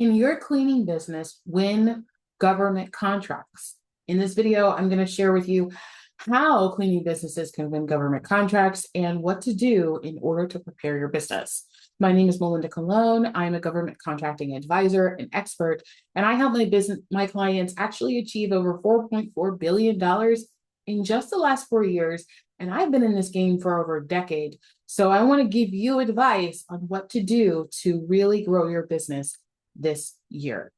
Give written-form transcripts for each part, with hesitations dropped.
In your cleaning business, win government contracts. In this video, I'm going to share with you how cleaning businesses can win government contracts and what to do in order to prepare your business. My name is Melinda 𝐘𝐨𝐿. I'm a government contracting advisor and expert, and I help my clients actually achieve over $4.4 billion in just the last 4 years. And I've been in this game for over a decade. So I want to give you advice on what to do to really grow your business this year.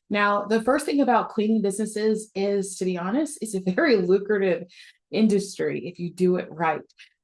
Now, the first thing about cleaning businesses is, to be honest, it's a very lucrative industry if you do it right.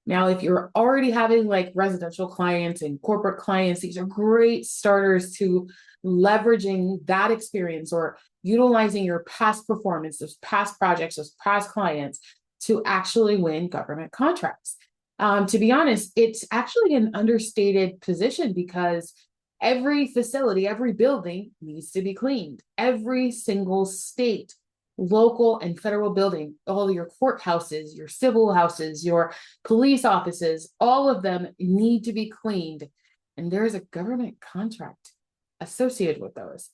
Now, if you're already having like residential clients and corporate clients, these are great starters to leveraging that experience or utilizing your past performance, those past projects, those past clients to actually win government contracts. To be honest, it's actually an understated position because every facility, every building needs to be cleaned. Every single state, local and federal building, all your courthouses, your civil houses, your police offices, all of them need to be cleaned. And there is a government contract associated with those.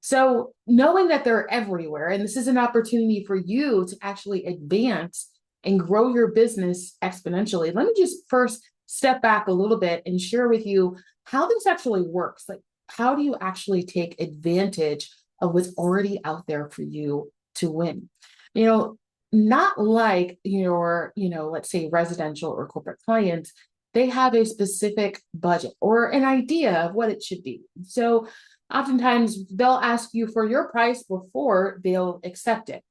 So knowing that they're everywhere, and this is an opportunity for you to actually advance and grow your business exponentially. Let me just first step back a little bit and share with you how this actually works. Like, how do you actually take advantage of what's already out there for you to win? Not like your, let's say residential or corporate clients, they have a specific budget or an idea of what it should be. So oftentimes they'll ask you for your price before they'll accept it.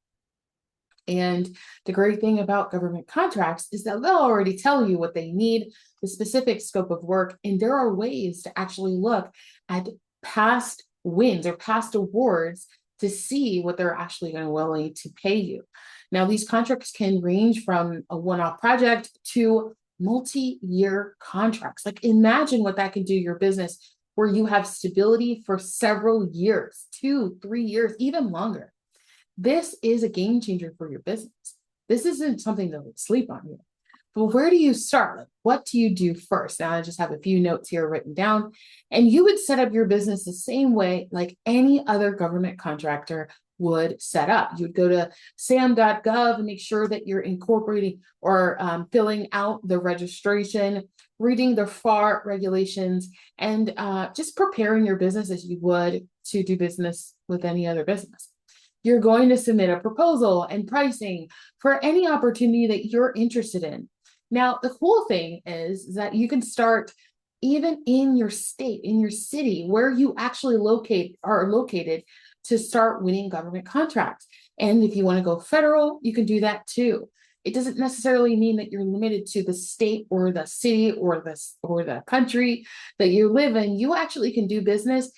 And the great thing about government contracts is that they'll already tell you what they need, the specific scope of work, and there are ways to actually look at past wins or past awards to see what they're actually going to willing to pay you. Now, these contracts can range from a one-off project to multi-year contracts. Like, imagine what that can do to your business where you have stability for several years, 2, 3 years, even longer. This is a game changer for your business. This isn't something to sleep on here. But where do you start? Like, what do you do first? Now, I just have a few notes here written down, and you would set up your business the same way like any other government contractor would set up. You would go to sam.gov and make sure that you're incorporating or filling out the registration, reading the FAR regulations, and just preparing your business as you would to do business with any other business. You're going to submit a proposal and pricing for any opportunity that you're interested in. Now, the cool thing is that you can start even in your state, in your city, where you actually are located to start winning government contracts. And if you want to go federal, you can do that too. It doesn't necessarily mean that you're limited to the state or the city or the country that you live in. You actually can do business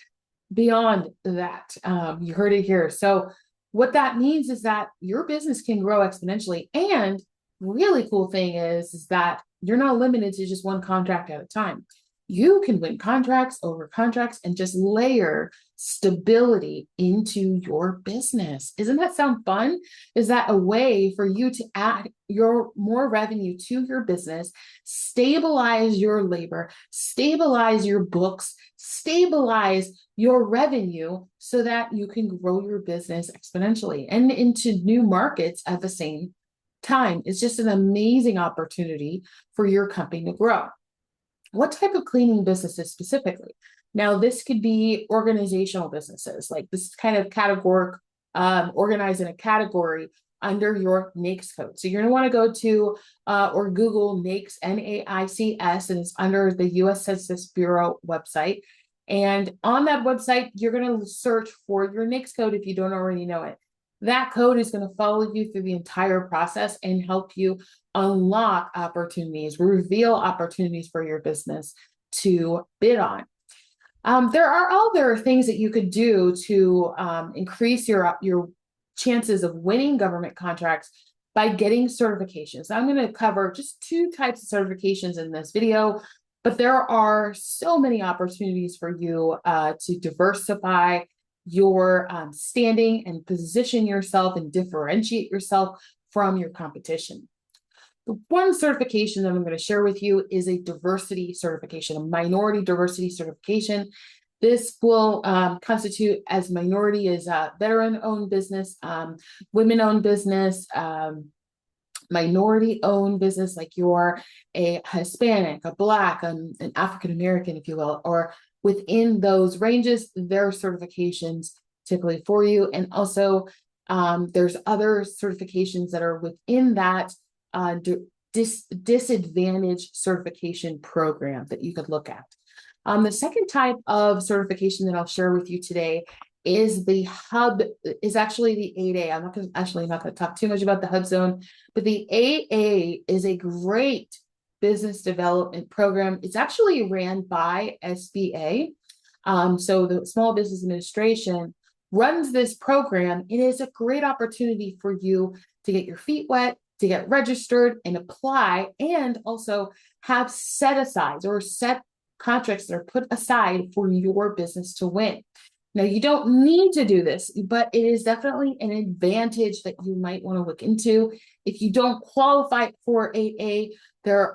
beyond that. You heard it here. So what that means is that your business can grow exponentially. And really cool thing is that you're not limited to just one contract at a time. You can win contracts over contracts and just layer stability into your business. Doesn't that sound fun? Is that a way for you to add more revenue to your business, stabilize your labor, stabilize your books, stabilize your revenue so that you can grow your business exponentially and into new markets at the same time? It's just an amazing opportunity for your company to grow. What type of cleaning businesses specifically? Now, this could be organizational businesses, like this kind of categoric, organized in a category under your NAICS code. So you're going to want to go to or Google NAICS, NAICS, and it's under the U.S. Census Bureau website. And on that website, you're going to search for your NAICS code if you don't already know it. That code is going to follow you through the entire process and help you unlock opportunities, reveal opportunities for your business to bid on. There are other things that you could do to increase your chances of winning government contracts by getting certifications. I'm going to cover just 2 types of certifications in this video, but there are so many opportunities for you to diversify your standing and position yourself and differentiate yourself from your competition. The one certification that I'm going to share with you is a diversity certification, a minority diversity certification. This will constitute as minority as veteran-owned business, women-owned business, minority-owned business, like you're a Hispanic, a Black, an African-American, if you will, or within those ranges, there are certifications typically for you. And also there's other certifications that are within that disadvantaged certification program that you could look at. The second type of certification that I'll share with you today is actually the 8A. I'm not going to talk too much about the hub zone, but the 8A is a great business development program. It's actually ran by SBA. So the Small Business Administration runs this program. It is a great opportunity for you to get your feet wet, to get registered and apply, and also have set asides or set contracts that are put aside for your business to win. Now, you don't need to do this, but it is definitely an advantage that you might want to look into. If you don't qualify for 8A,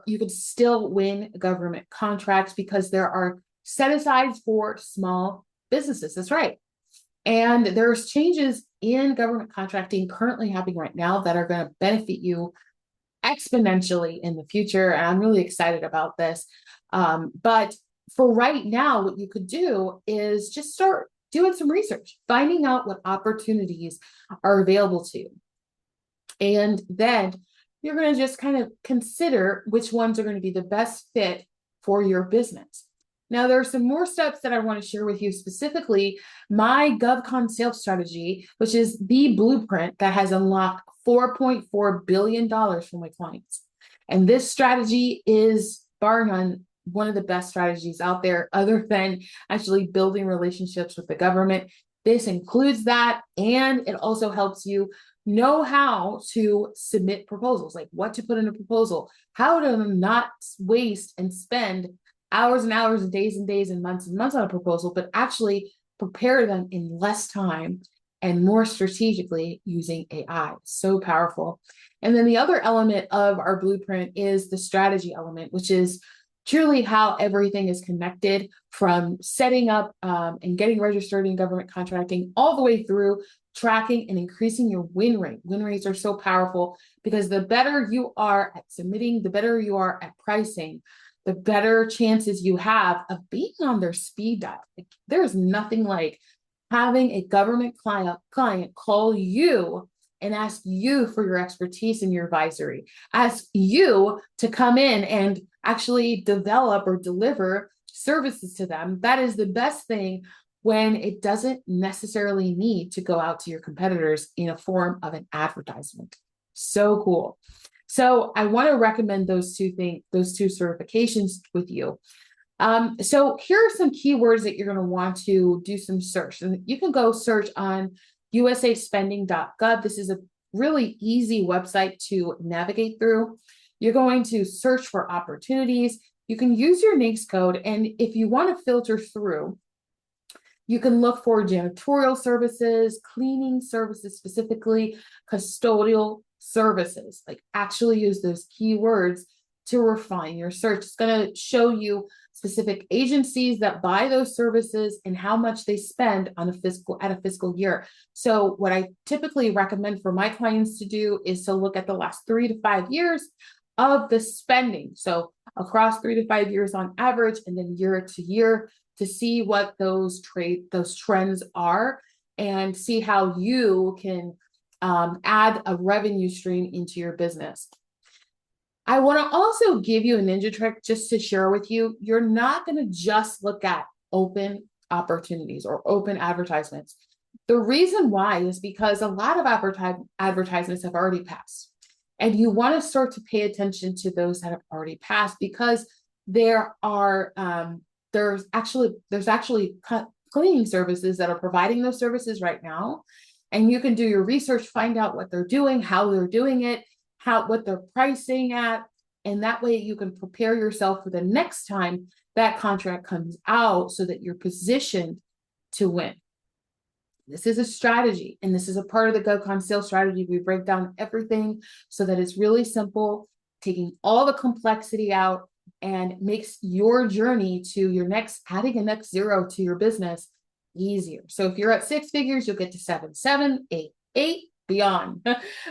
you could still win government contracts because there are set asides for small businesses. That's right. And there's changes in government contracting currently happening right now that are going to benefit you exponentially in the future. And I'm really excited about this. But for right now, what you could do is just start doing some research, finding out what opportunities are available to you. And then you're going to just kind of consider which ones are going to be the best fit for your business. Now, there are some more steps that I want to share with you, specifically my GovCon sales strategy, which is the blueprint that has unlocked $4.4 billion for my clients. And this strategy is, bar none, one of the best strategies out there, other than actually building relationships with the government. This includes that, and it also helps you know how to submit proposals, like what to put in a proposal, how to not waste and spend hours and hours and days and months on a proposal, but actually prepare them in less time and more strategically using AI. So powerful. And then the other element of our blueprint is the strategy element, which is truly how everything is connected, from setting up and getting registered in government contracting all the way through tracking and increasing your win rate. Win rates are so powerful because the better you are at submitting, the better you are at pricing, the better chances you have of being on their speed dial. Like, there's nothing like having a government client call you and ask you for your expertise in your advisory, ask you to come in and actually develop or deliver services to them. That is the best thing when it doesn't necessarily need to go out to your competitors in a form of an advertisement. So cool. So I want to recommend those two certifications with you. So here are some keywords that you're going to want to do some search. And you can go search on usaspending.gov. This is a really easy website to navigate through. You're going to search for opportunities. You can use your NAICS code. And if you want to filter through, you can look for janitorial services, cleaning services, specifically custodial services. Like, actually use those keywords to refine your search. It's going to show you specific agencies that buy those services and how much they spend on a fiscal year. So what I typically recommend for my clients to do is to look at the last 3 to 5 years of the spending. So across 3 to 5 years on average, and then year to year, to see what those trends are and see how you can add a revenue stream into your business. I want to also give you a ninja trick just to share with you. You're not going to just look at open opportunities or open advertisements. The reason why is because a lot of advertisements have already passed. And you want to start to pay attention to those that have already passed, because there's actually cleaning services that are providing those services right now. And you can do your research, find out what they're doing, how they're doing it, what they're pricing at. And that way you can prepare yourself for the next time that contract comes out so that you're positioned to win. This is a strategy, and this is a part of the GovCon sales strategy. We break down everything so that it's really simple, taking all the complexity out, and makes your journey to your adding a next zero to your business easier. So if you're at 6 figures, you'll get to 7, 7, 8, 8, beyond.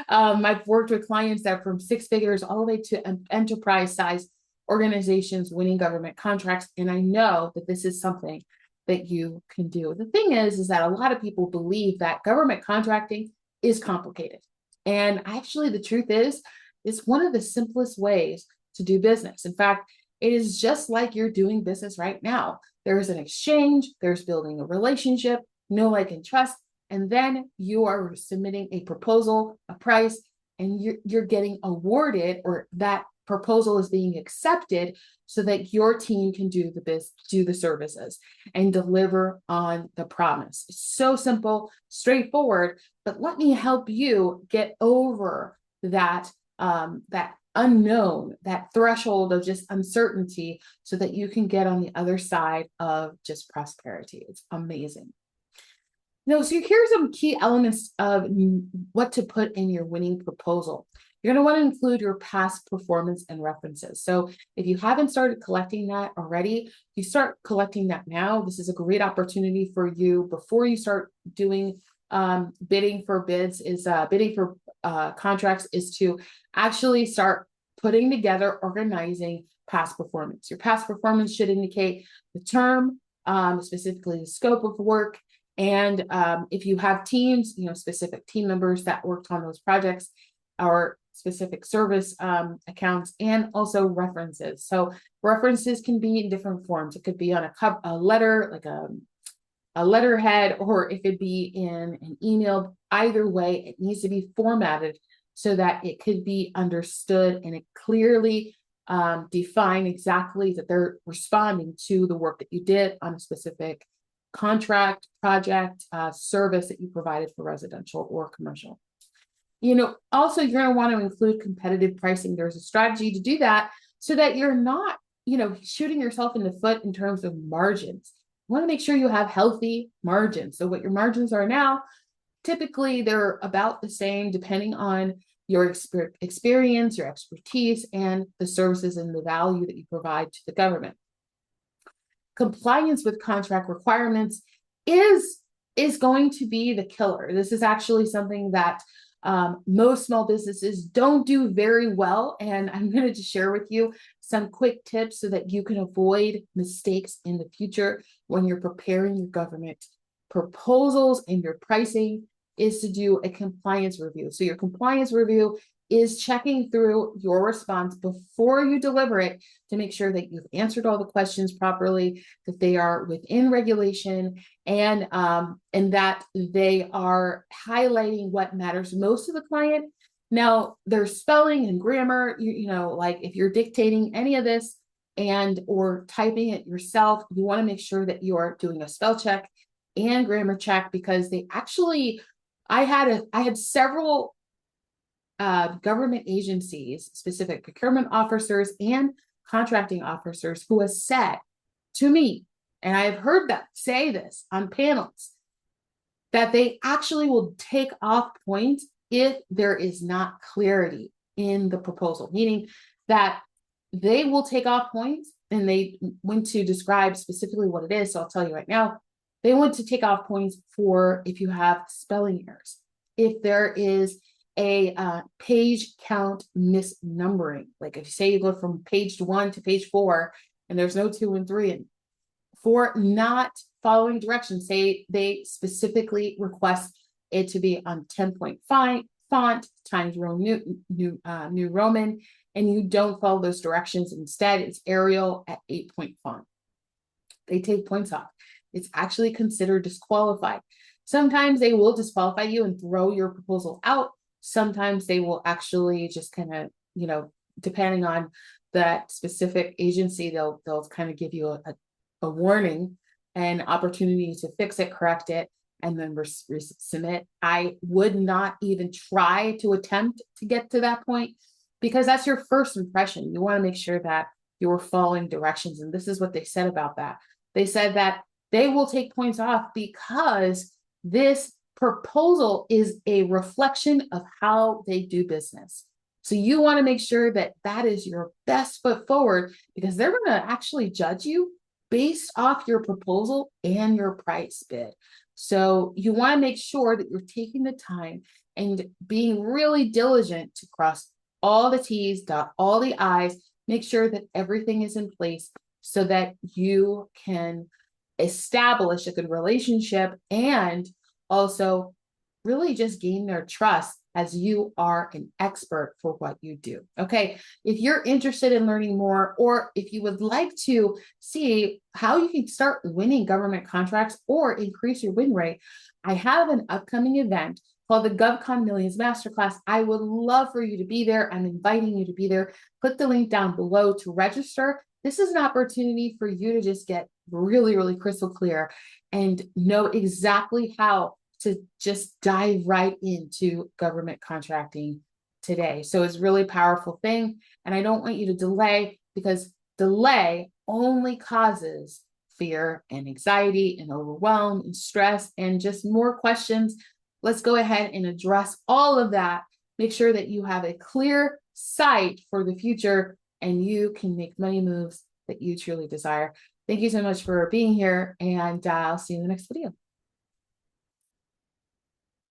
I've worked with clients that are from 6 figures all the way to enterprise size organizations winning government contracts. And I know that this is something that you can do. The thing is that a lot of people believe that government contracting is complicated. And actually, the truth is, it's one of the simplest ways to do business. In fact, it is just like you're doing business right now. There's an exchange, there's building a relationship, know, like, and trust, and then you are submitting a proposal, a price, and you're getting awarded, or that proposal is being accepted so that your team can do the services and deliver on the promise. It's so simple, straightforward, but let me help you get over that unknown, that threshold of just uncertainty, so that you can get on the other side of just prosperity. It's amazing. Now, so here's some key elements of what to put in your winning proposal. You're going to want to include your past performance and references. So if you haven't started collecting that already, you start collecting that now. This is a great opportunity for you before you start doing bidding for contracts, is to actually start putting together, organizing past performance. Your past performance should indicate the term, specifically the scope of work, and if you have teams, specific team members that worked on those projects, or specific service accounts, and also references. So references can be in different forms. It could be on a letter, like a letterhead, or it could be in an email. Either way, it needs to be formatted so that it could be understood and it clearly define exactly that they're responding to the work that you did on a specific contract, project, service that you provided for residential or commercial. Also, you're going to want to include competitive pricing. There's a strategy to do that so that you're not, shooting yourself in the foot in terms of margins. You want to make sure you have healthy margins. So what your margins are now, typically they're about the same depending on your experience, your expertise, and the services and the value that you provide to the government. Compliance with contract requirements is going to be the killer. This is actually something that most small businesses don't do very well, and I'm going to just share with you some quick tips so that you can avoid mistakes in the future when you're preparing your government proposals. And your pricing is to do a compliance review. So your compliance review is checking through your response before you deliver it to make sure that you've answered all the questions properly, that they are within regulation, and that they are highlighting what matters most to the client. Now, there's spelling and grammar, like if you're dictating any of this or typing it yourself, you want to make sure that you are doing a spell check and grammar check, because they actually, I had several government agencies, specific procurement officers and contracting officers, who have said to me, and I've heard them say this on panels, that they actually will take off points if there is not clarity in the proposal, meaning that they will take off points, and they want to describe specifically what it is. So I'll tell you right now, they want to take off points for if you have spelling errors, if there is a page count misnumbering. Like if you say you go from page 1 to page 4 and there's no 2 and 3, and for not following directions, say they specifically request it to be on 10-point font, Times New Roman, and you don't follow those directions. Instead, it's Arial at 8-point font. They take points off. It's actually considered disqualified. Sometimes they will disqualify you and throw your proposal out. Sometimes they will actually just kind of, depending on that specific agency, they'll kind of give you a warning and opportunity to fix it, correct it, and then resubmit. I would not even try to attempt to get to that point, because that's your first impression. You want to make sure that you're following directions. And this is what they said about that. They said that they will take points off because this proposal is a reflection of how they do business. So you want to make sure that that is your best foot forward, because they're going to actually judge you based off your proposal and your price bid. So you want to make sure that you're taking the time and being really diligent to cross all the T's, dot all the I's, make sure that everything is in place so that you can establish a good relationship and also really just gain their trust as you are an expert for what you do. Okay, if you're interested in learning more, or if you would like to see how you can start winning government contracts or increase your win rate, I have an upcoming event called the GovCon Millions Masterclass. I would love for you to be there. I'm inviting you to be there. Click the link down below to register. This is an opportunity for you to just get really, really crystal clear and know exactly how to just dive right into government contracting today. So it's a really powerful thing. And I don't want you to delay, because delay only causes fear and anxiety and overwhelm and stress and just more questions. Let's go ahead and address all of that. Make sure that you have a clear sight for the future and you can make money moves that you truly desire. Thank you so much for being here, and I'll see you in the next video.